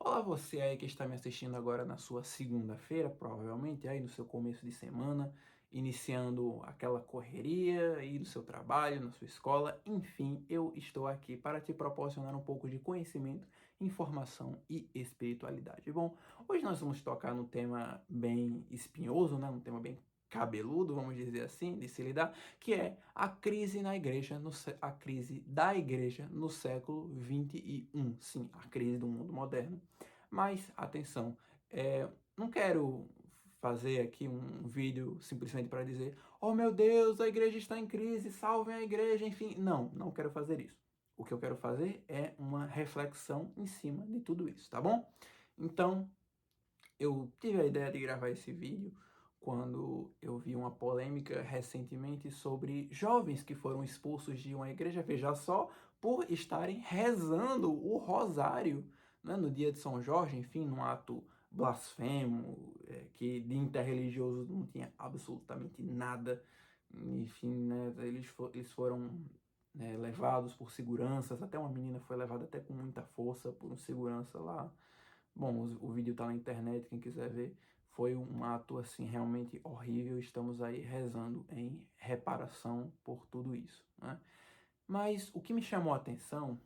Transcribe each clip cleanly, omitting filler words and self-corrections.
Olá, você aí que está me assistindo agora na sua segunda-feira, provavelmente aí no seu começo de semana, iniciando aquela correria aí do seu trabalho, na sua escola, enfim, eu estou aqui para te proporcionar um pouco de conhecimento, informação e espiritualidade. Bom, hoje nós vamos tocar num tema bem espinhoso, né? Um tema bem cabeludo, vamos dizer assim, de se lidar, que é a crise na igreja, a crise da igreja no século 21. Sim, a crise do mundo moderno. Mas, atenção, não quero fazer aqui um vídeo simplesmente para dizer, oh meu Deus, a igreja está em crise, salvem a igreja, enfim. Não, não quero fazer isso. O que eu quero fazer é uma reflexão em cima de tudo isso, tá bom? Então, eu tive a ideia de gravar esse vídeo quando eu vi uma polêmica recentemente sobre jovens que foram expulsos de uma igreja, veja só, por estarem rezando o rosário, né, no dia de São Jorge, enfim, num ato blasfemo, que de interreligioso não tinha absolutamente nada. Enfim, né, eles foram, né, levados por seguranças, até uma menina foi levada até com muita força por um segurança lá. Bom, o vídeo tá na internet, quem quiser ver. Foi um ato, assim, realmente horrível. Estamos aí rezando em reparação por tudo isso, né? Mas o que me chamou a atenção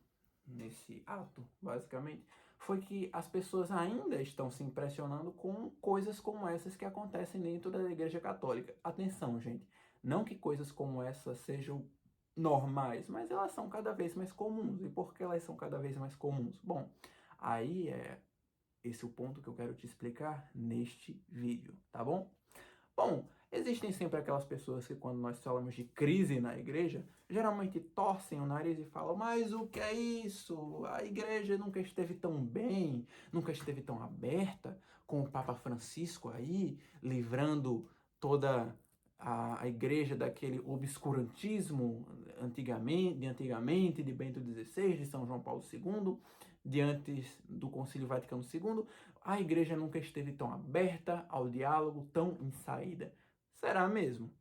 nesse ato, basicamente, foi que as pessoas ainda estão se impressionando com coisas como essas que acontecem dentro da Igreja Católica. Atenção, gente, não que coisas como essas sejam normais, mas elas são cada vez mais comuns. E por que elas são cada vez mais comuns? Bom, aí esse é o ponto que eu quero te explicar neste vídeo, tá bom? Bom, existem sempre aquelas pessoas que quando nós falamos de crise na igreja, geralmente torcem o nariz e falam, mas o que é isso? A igreja nunca esteve tão bem, nunca esteve tão aberta, com o Papa Francisco aí, livrando toda a igreja daquele obscurantismo antigamente, de Bento XVI, de São João Paulo II, diante do Concílio Vaticano II, a igreja nunca esteve tão aberta ao diálogo, tão em saída. Será mesmo?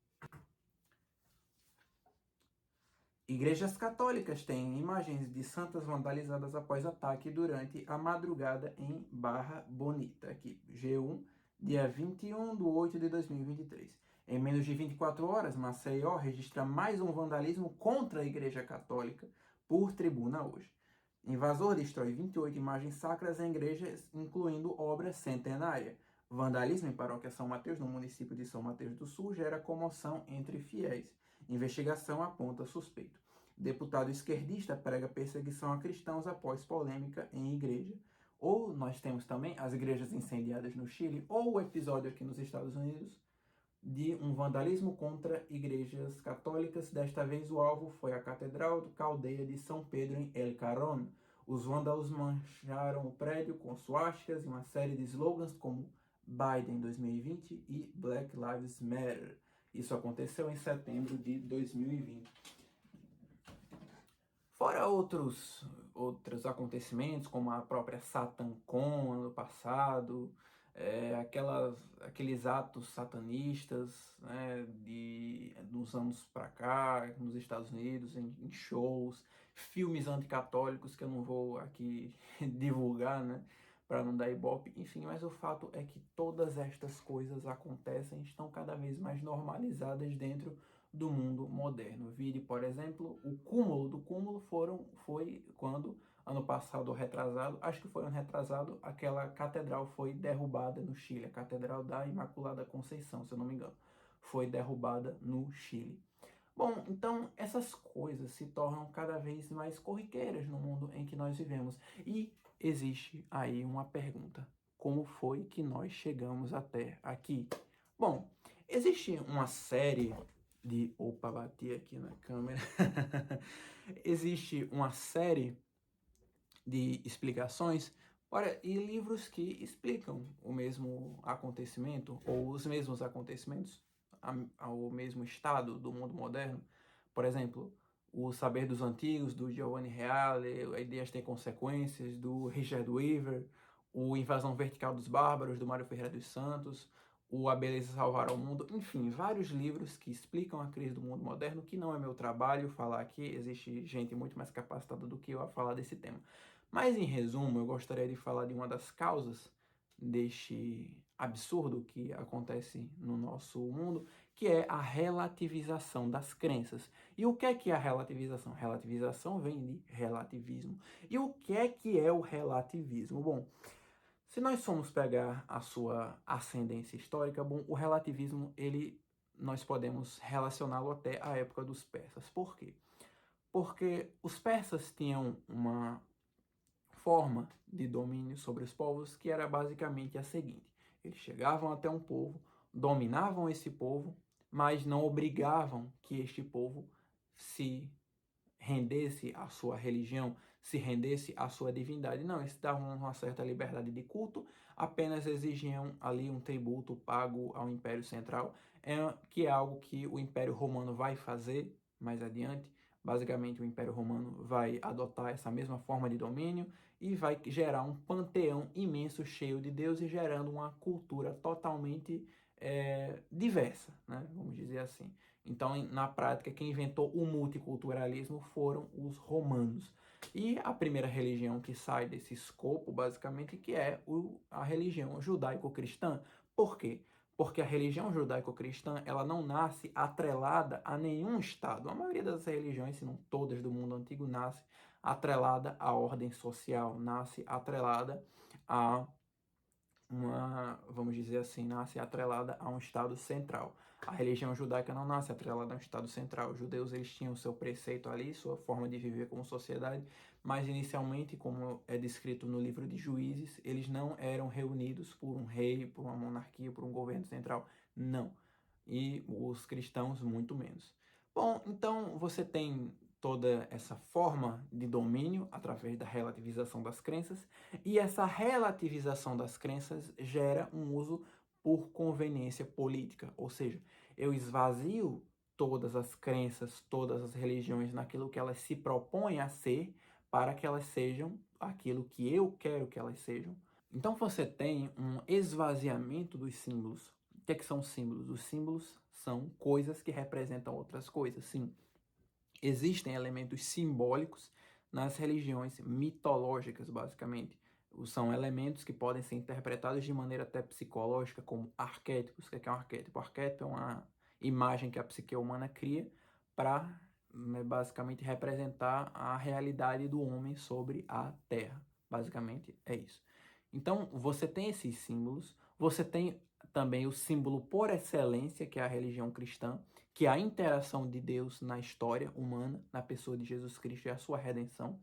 Igrejas católicas têm imagens de santas vandalizadas após ataque durante a madrugada em Barra Bonita. Aqui, G1, dia 21/8/2023. Em menos de 24 horas, Maceió registra mais um vandalismo contra a Igreja Católica por tribuna hoje. Invasor destrói 28 imagens sacras em igrejas, incluindo obra centenária. Vandalismo em paróquia São Mateus, no município de São Mateus do Sul, gera comoção entre fiéis. Investigação aponta suspeito. Deputado esquerdista prega perseguição a cristãos após polêmica em igreja. Ou nós temos também as igrejas incendiadas no Chile, ou o episódio aqui nos Estados Unidos de um vandalismo contra igrejas católicas. Desta vez o alvo foi a Catedral do Caldeia de São Pedro em El Carón. Os vândalos mancharam o prédio com suásticas e uma série de slogans como Biden 2020 e Black Lives Matter. Isso aconteceu em setembro de 2020. Fora outros acontecimentos, como a própria SatanCon ano passado, aqueles atos satanistas, né, dos anos para cá, nos Estados Unidos, em shows, filmes anticatólicos que eu não vou aqui divulgar, né, para não dar ibope, enfim, mas o fato é que todas estas coisas acontecem, estão cada vez mais normalizadas dentro do mundo moderno. Vire, por exemplo, o cúmulo do cúmulo foi quando, ano passado ou retrasado, acho que foi ano retrasado, aquela catedral foi derrubada no Chile, a Catedral da Imaculada Conceição, se eu não me engano, foi derrubada no Chile. Bom, então essas coisas se tornam cada vez mais corriqueiras no mundo em que nós vivemos. E existe aí uma pergunta: como foi que nós chegamos até aqui? Bom, existe uma série de. Opa, bati aqui na câmera. Existe uma série de explicações e livros que explicam o mesmo acontecimento ou os mesmos acontecimentos ao mesmo estado do mundo moderno. Por exemplo, O Saber dos Antigos, do Giovanni Reale, Ideias Têm Consequências, do Richard Weaver, O Invasão Vertical dos Bárbaros, do Mário Ferreira dos Santos, o A Beleza Salvará o Mundo, enfim, vários livros que explicam a crise do mundo moderno, que não é meu trabalho falar aqui, existe gente muito mais capacitada do que eu a falar desse tema. Mas, em resumo, eu gostaria de falar de uma das causas deste absurdo que acontece no nosso mundo, que é a relativização das crenças. E o que é a relativização? Relativização vem de relativismo. E o que é o relativismo? Bom, se nós formos pegar a sua ascendência histórica, bom, o relativismo, nós podemos relacioná-lo até à época dos persas. Por quê? Porque os persas tinham uma forma de domínio sobre os povos que era basicamente a seguinte: eles chegavam até um povo, dominavam esse povo, mas não obrigavam que este povo se rendesse à sua religião, se rendesse à sua divindade. Não, eles davam uma certa liberdade de culto, apenas exigiam ali um tributo pago ao Império Central, que é algo que o Império Romano vai fazer mais adiante. Basicamente, o Império Romano vai adotar essa mesma forma de domínio e vai gerar um panteão imenso cheio de deuses, gerando uma cultura totalmente diversa, né? Vamos dizer assim. Então, na prática, quem inventou o multiculturalismo foram os romanos. E a primeira religião que sai desse escopo, basicamente, que é a religião judaico-cristã. Por quê? Porque a religião judaico-cristã, ela não nasce atrelada a nenhum estado. A maioria das religiões, se não todas do mundo antigo, nasce atrelada à ordem social, nasce atrelada a vamos dizer assim, nasce atrelada a um estado central. A religião judaica não nasce atrelada a um estado central. Os judeus, eles tinham seu preceito ali, sua forma de viver como sociedade, mas inicialmente, como é descrito no livro de Juízes, eles não eram reunidos por um rei, por uma monarquia, por um governo central. Não. E os cristãos, muito menos. Bom, então você tem toda essa forma de domínio através da relativização das crenças, e essa relativização das crenças gera um uso por conveniência política, ou seja, eu esvazio todas as crenças, todas as religiões naquilo que elas se propõem a ser, para que elas sejam aquilo que eu quero que elas sejam. Então você tem um esvaziamento dos símbolos. O que são símbolos? Os símbolos são coisas que representam outras coisas, sim. Existem elementos simbólicos nas religiões mitológicas, basicamente. São elementos que podem ser interpretados de maneira até psicológica, como arquétipos. O que é um arquétipo? O arquétipo é uma imagem que a psique humana cria para basicamente representar a realidade do homem sobre a Terra. Basicamente é isso. Então, você tem esses símbolos, você tem também o símbolo por excelência, que é a religião cristã, que é a interação de Deus na história humana, na pessoa de Jesus Cristo e a sua redenção.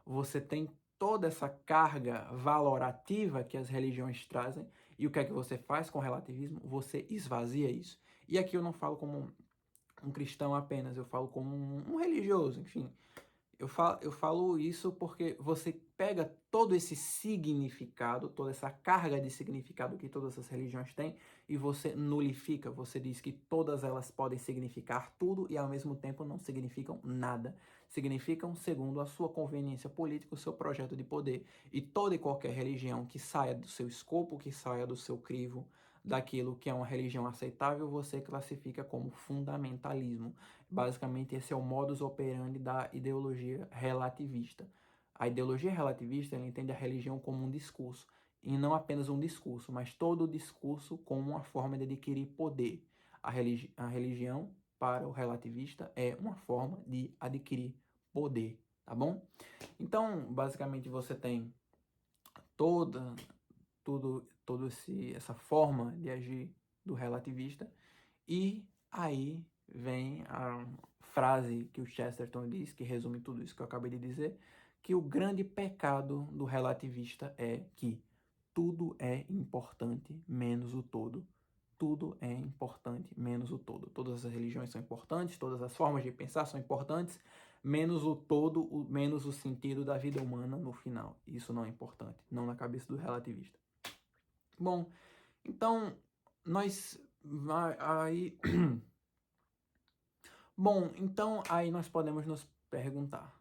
Você tem toda essa carga valorativa que as religiões trazem, e o que é que você faz com o relativismo? Você esvazia isso. E aqui eu não falo como um cristão apenas, eu falo como um religioso, enfim. Eu falo isso porque você pega todo esse significado, toda essa carga de significado que todas essas religiões têm, e você nulifica, você diz que todas elas podem significar tudo e ao mesmo tempo não significam nada. Significam segundo a sua conveniência política, o seu projeto de poder. E toda e qualquer religião que saia do seu escopo, que saia do seu crivo, daquilo que é uma religião aceitável, você classifica como fundamentalismo. Basicamente, esse é o modus operandi da ideologia relativista. A ideologia relativista, ela entende a religião como um discurso, e não apenas um discurso, mas todo o discurso como uma forma de adquirir poder. A religião, para o relativista, é uma forma de adquirir poder, tá bom? Então, basicamente, você tem toda essa forma de agir do relativista, e aí vem a frase que o Chesterton diz, que resume tudo isso que eu acabei de dizer, que o grande pecado do relativista é que tudo é importante menos o todo. Tudo é importante menos o todo. Todas as religiões são importantes, todas as formas de pensar são importantes, menos o todo, menos o sentido da vida humana no final. Isso não é importante, não na cabeça do relativista. Bom, então nós aí bom, então aí nós podemos nos perguntar: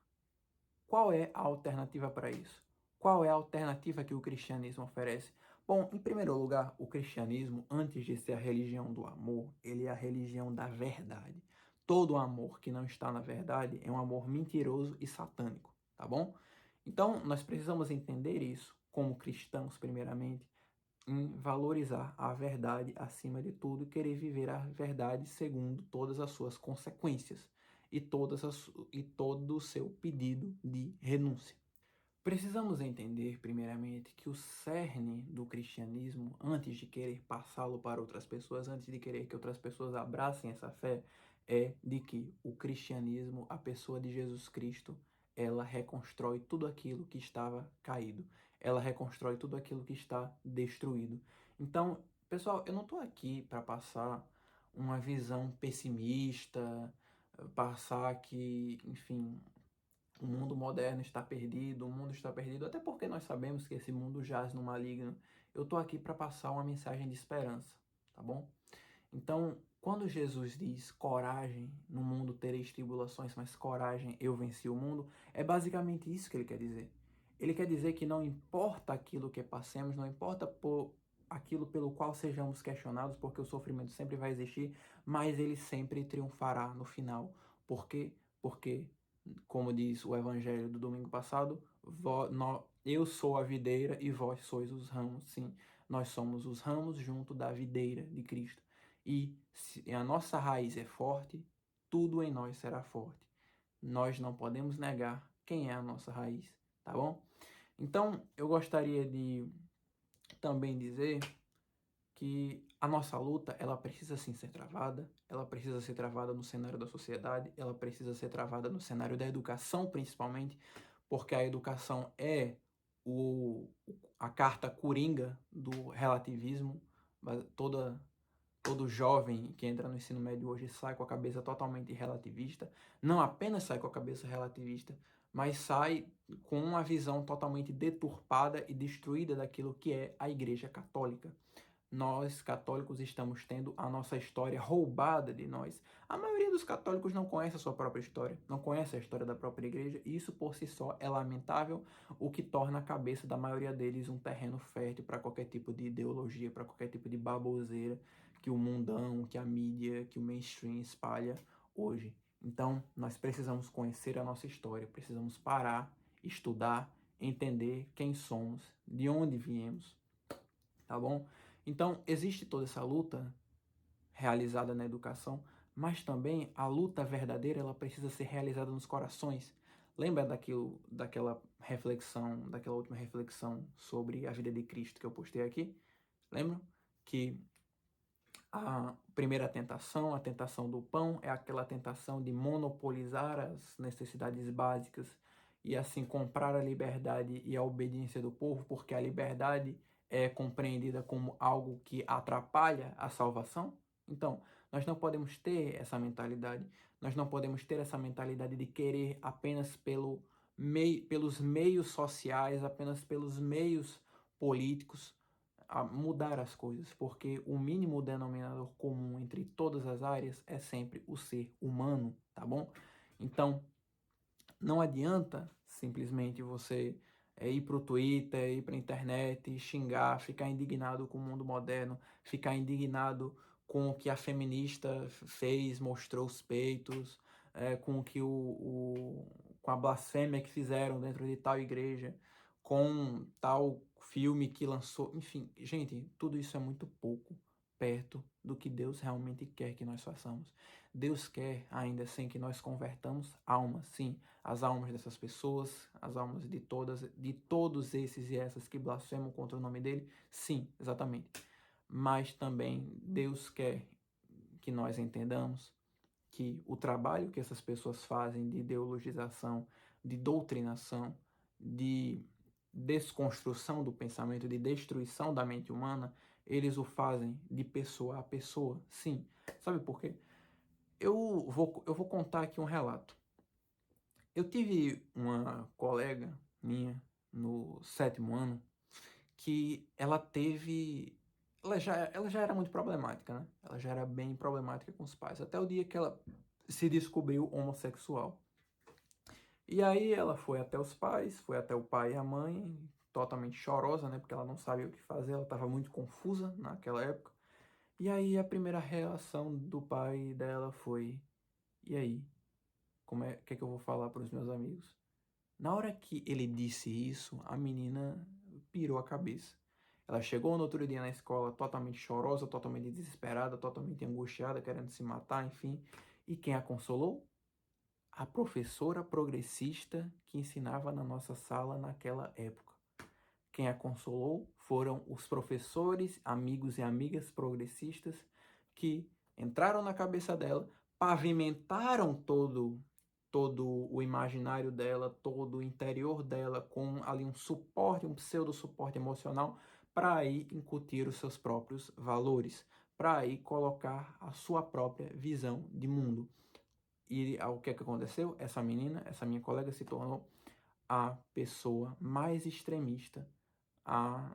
qual é a alternativa para isso? Qual é a alternativa que o cristianismo oferece? Bom, em primeiro lugar, o cristianismo, antes de ser a religião do amor, ele é a religião da verdade. Todo amor que não está na verdade é um amor mentiroso e satânico, tá bom? Então, nós precisamos entender isso como cristãos, primeiramente, em valorizar a verdade acima de tudo e querer viver a verdade segundo todas as suas consequências e todo o seu pedido de renúncia. Precisamos entender, primeiramente, que o cerne do cristianismo, antes de querer passá-lo para outras pessoas, antes de querer que outras pessoas abracem essa fé, é de que o cristianismo, a pessoa de Jesus Cristo, ela reconstrói tudo aquilo que estava caído. Ela reconstrói tudo aquilo que está destruído. Então, pessoal, eu não estou aqui para passar uma visão pessimista, passar que, enfim, o mundo moderno está perdido, o mundo está perdido, até porque nós sabemos que esse mundo jaz no maligno. Eu estou aqui para passar uma mensagem de esperança, tá bom? Então, quando Jesus diz coragem, no mundo tereis tribulações, mas coragem, eu venci o mundo, é basicamente isso que ele quer dizer. Ele quer dizer que não importa aquilo que passemos, não importa por aquilo pelo qual sejamos questionados, porque o sofrimento sempre vai existir, mas ele sempre triunfará no final. Por quê? Porque, como diz o evangelho do domingo passado, eu sou a videira e vós sois os ramos. Sim, nós somos os ramos junto da videira de Cristo. E se a nossa raiz é forte, tudo em nós será forte. Nós não podemos negar quem é a nossa raiz, tá bom? Então, eu gostaria de também dizer que a nossa luta, ela precisa sim ser travada, ela precisa ser travada no cenário da sociedade, ela precisa ser travada no cenário da educação, principalmente, porque a educação é o, a carta coringa do relativismo. Toda Todo jovem que entra no ensino médio hoje sai com a cabeça totalmente relativista. Não apenas sai com a cabeça relativista, mas sai com uma visão totalmente deturpada e destruída daquilo que é a Igreja Católica. Nós, católicos, estamos tendo a nossa história roubada de nós. A maioria dos católicos não conhece a sua própria história, não conhece a história da própria igreja, e isso por si só é lamentável, o que torna a cabeça da maioria deles um terreno fértil para qualquer tipo de ideologia, para qualquer tipo de baboseira que o mundão, que a mídia, que o mainstream espalha hoje. Então, nós precisamos conhecer a nossa história, precisamos parar, estudar, entender quem somos, de onde viemos, tá bom? Então, existe toda essa luta realizada na educação, mas também a luta verdadeira, ela precisa ser realizada nos corações. Lembra daquela reflexão, daquela última reflexão sobre a vida de Cristo que eu postei aqui? Lembram? Que a primeira tentação, a tentação do pão, é aquela tentação de monopolizar as necessidades básicas e assim comprar a liberdade e a obediência do povo, porque a liberdade é compreendida como algo que atrapalha a salvação. Então, nós não podemos ter essa mentalidade. Nós não podemos ter essa mentalidade de querer apenas pelos meios sociais, apenas pelos meios políticos, a mudar as coisas, porque o mínimo denominador comum entre todas as áreas é sempre o ser humano, tá bom? Então, não adianta simplesmente você ir para o Twitter, ir para a internet, xingar, ficar indignado com o mundo moderno, ficar indignado com o que a feminista fez, mostrou os peitos, com o que com a blasfêmia que fizeram dentro de tal igreja, com tal filme que lançou, enfim, gente, tudo isso é muito pouco perto do que Deus realmente quer que nós façamos. Deus quer ainda assim que nós convertamos almas, sim, as almas dessas pessoas, as almas de todos esses e essas que blasfemam contra o nome dele, sim, exatamente. Mas também Deus quer que nós entendamos que o trabalho que essas pessoas fazem de ideologização, de doutrinação, de desconstrução do pensamento, de destruição da mente humana, eles o fazem de pessoa a pessoa, sim. Sabe por quê? Eu vou contar aqui um relato. Eu tive uma colega minha no sétimo ano que ela já era muito problemática, né? Ela já era bem problemática com os pais, até o dia que ela se descobriu homossexual. E aí ela foi até os pais, foi até o pai e a mãe, totalmente chorosa, né? Porque ela não sabia o que fazer, ela estava muito confusa naquela época. E aí a primeira reação do pai dela foi: e aí? O que é que eu vou falar para os meus amigos? Na hora que ele disse isso, a menina pirou a cabeça. Ela chegou no outro dia na escola totalmente chorosa, totalmente desesperada, totalmente angustiada, querendo se matar, enfim. E quem a consolou? A professora progressista que ensinava na nossa sala naquela época. Quem a consolou foram os professores, amigos e amigas progressistas que entraram na cabeça dela, pavimentaram todo o imaginário dela, todo o interior dela com ali um suporte, um pseudo suporte emocional para aí incutir os seus próprios valores, para aí colocar a sua própria visão de mundo. E o que é que aconteceu? Essa menina, essa minha colega se tornou a pessoa mais extremista, a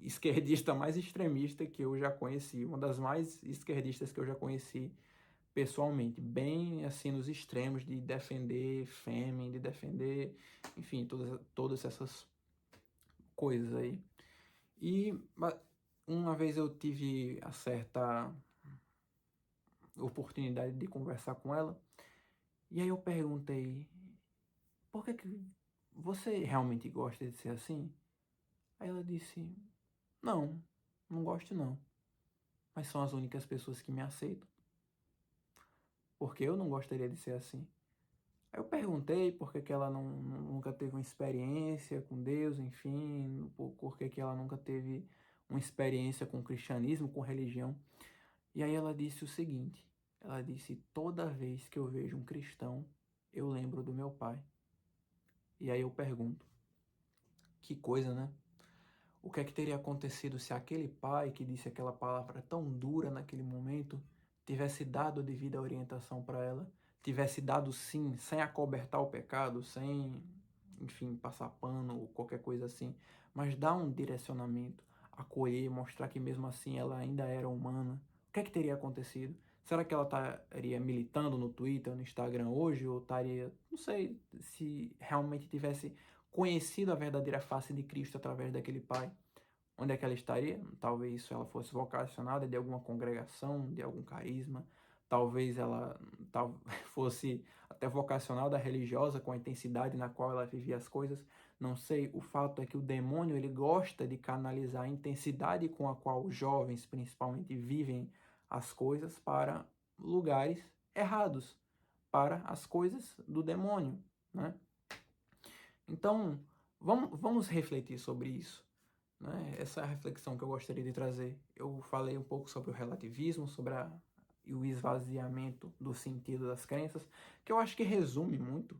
esquerdista mais extremista que eu já conheci, uma das mais esquerdistas que eu já conheci pessoalmente, bem assim nos extremos de defender fêmea, de defender, enfim, todas essas coisas aí. E uma vez eu tive a certa oportunidade de conversar com ela, e aí eu perguntei, por que você realmente gosta de ser assim? Aí ela disse, não, não gosto não, mas são as únicas pessoas que me aceitam, porque eu não gostaria de ser assim. Aí eu perguntei por que que ela nunca teve uma experiência com Deus, enfim, por que que ela nunca teve uma experiência com o cristianismo, com religião. E aí ela disse o seguinte, ela disse, toda vez que eu vejo um cristão, eu lembro do meu pai. E aí eu pergunto, que coisa, né? O que é que teria acontecido se aquele pai que disse aquela palavra tão dura naquele momento tivesse dado a devida orientação para ela, tivesse dado sim, sem acobertar o pecado, sem, enfim, passar pano ou qualquer coisa assim, mas dar um direcionamento, acolher, mostrar que mesmo assim ela ainda era humana. O que é que teria acontecido? Será que ela estaria militando no Twitter, no Instagram hoje, ou estaria, não sei, se realmente tivesse conhecido a verdadeira face de Cristo através daquele pai? Onde é que ela estaria? Talvez se ela fosse vocacionada de alguma congregação, de algum carisma. Talvez ela fosse até vocacionada religiosa com a intensidade na qual ela vivia as coisas. Não sei. O fato é que o demônio ele gosta de canalizar a intensidade com a qual os jovens, principalmente, vivem as coisas para lugares errados, para as coisas do demônio, né? Então, vamos refletir sobre isso, né? Essa é a reflexão que eu gostaria de trazer. Eu falei um pouco sobre o relativismo, sobre o esvaziamento do sentido das crenças, que eu acho que resume muito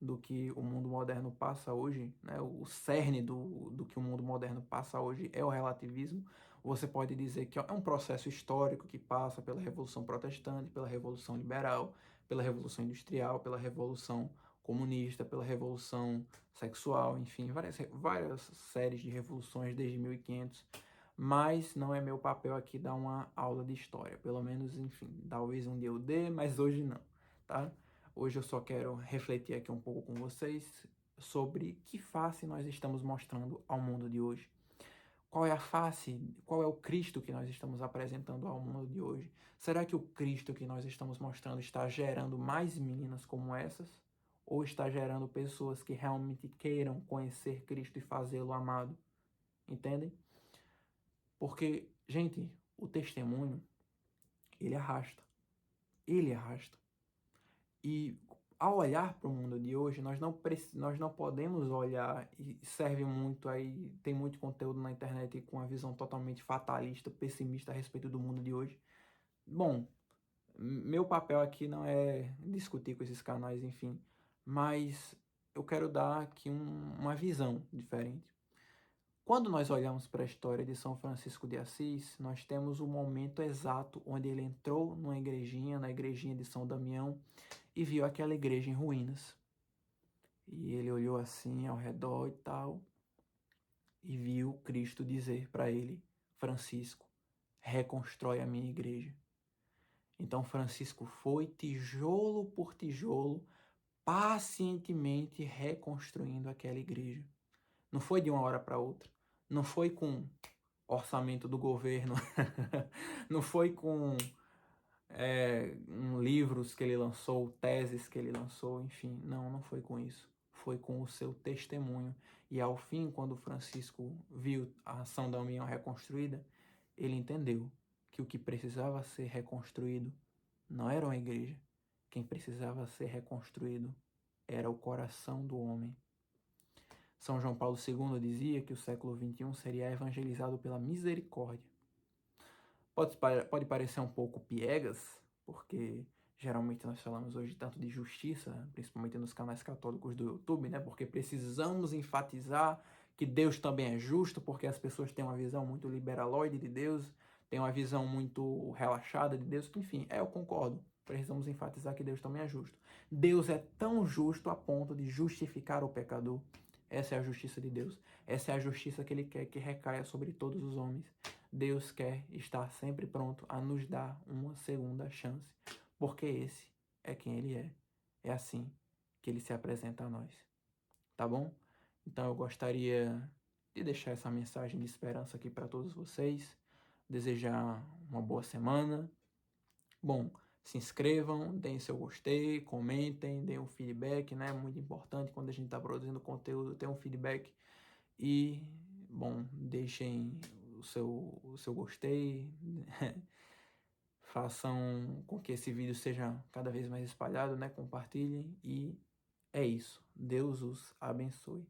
do que o mundo moderno passa hoje, né? O cerne do que o mundo moderno passa hoje é o relativismo. Você pode dizer que é um processo histórico que passa pela Revolução Protestante, pela Revolução Liberal, pela Revolução Industrial, pela Revolução Comunista, pela Revolução Sexual, enfim, várias séries de revoluções desde 1500, mas não é meu papel aqui dar uma aula de história, pelo menos, enfim, talvez um dia eu dê, mas hoje não, tá? Hoje eu só quero refletir aqui um pouco com vocês sobre que face nós estamos mostrando ao mundo de hoje. Qual é a face, qual é o Cristo que nós estamos apresentando ao mundo de hoje? Será que o Cristo que nós estamos mostrando está gerando mais meninas como essas? Ou está gerando pessoas que realmente queiram conhecer Cristo e fazê-lo amado? Entendem? Porque, gente, o testemunho, ele arrasta. Ele arrasta. E ao olhar para o mundo de hoje, nós não podemos olhar, e serve muito aí, tem muito conteúdo na internet com a visão totalmente fatalista, pessimista a respeito do mundo de hoje. Bom, meu papel aqui não é discutir com esses canais, enfim, mas eu quero dar aqui uma visão diferente. Quando nós olhamos para a história de São Francisco de Assis, nós temos o momento exato onde ele entrou numa igrejinha, na igrejinha de São Damião, e viu aquela igreja em ruínas. E ele olhou assim ao redor e tal, e viu Cristo dizer para ele, Francisco, reconstrói a minha igreja. Então Francisco foi tijolo por tijolo, pacientemente reconstruindo aquela igreja. Não foi de uma hora para outra. Não foi com orçamento do governo. Não foi com livros que ele lançou, teses que ele lançou, enfim. Não foi com isso. foi com o seu testemunho. E ao fim, quando Francisco viu a ação da União reconstruída, ele entendeu que o que precisava ser reconstruído não era uma igreja. Quem precisava ser reconstruído era o coração do homem. São João Paulo II dizia que o século XXI seria evangelizado pela misericórdia. Pode parecer um pouco piegas, porque geralmente nós falamos hoje tanto de justiça, principalmente nos canais católicos do YouTube, né? Porque precisamos enfatizar que Deus também é justo, porque as pessoas têm uma visão muito liberaloide de Deus, têm uma visão muito relaxada de Deus, que enfim, eu concordo. Precisamos enfatizar que Deus também é justo. Deus é tão justo a ponto de justificar o pecador. Essa é a justiça de Deus. Essa é a justiça que Ele quer que recaia sobre todos os homens. Deus quer estar sempre pronto a nos dar uma segunda chance, porque esse é quem Ele é. É assim que Ele se apresenta a nós. Tá bom? Então eu gostaria de deixar essa mensagem de esperança aqui para todos vocês. Desejar uma boa semana. Bom, se inscrevam, deem seu gostei, comentem, deem um feedback, né? Muito importante quando a gente está produzindo conteúdo, ter um feedback. E, bom, deixem o seu gostei, façam com que esse vídeo seja cada vez mais espalhado, né? Compartilhem e é isso. Deus os abençoe.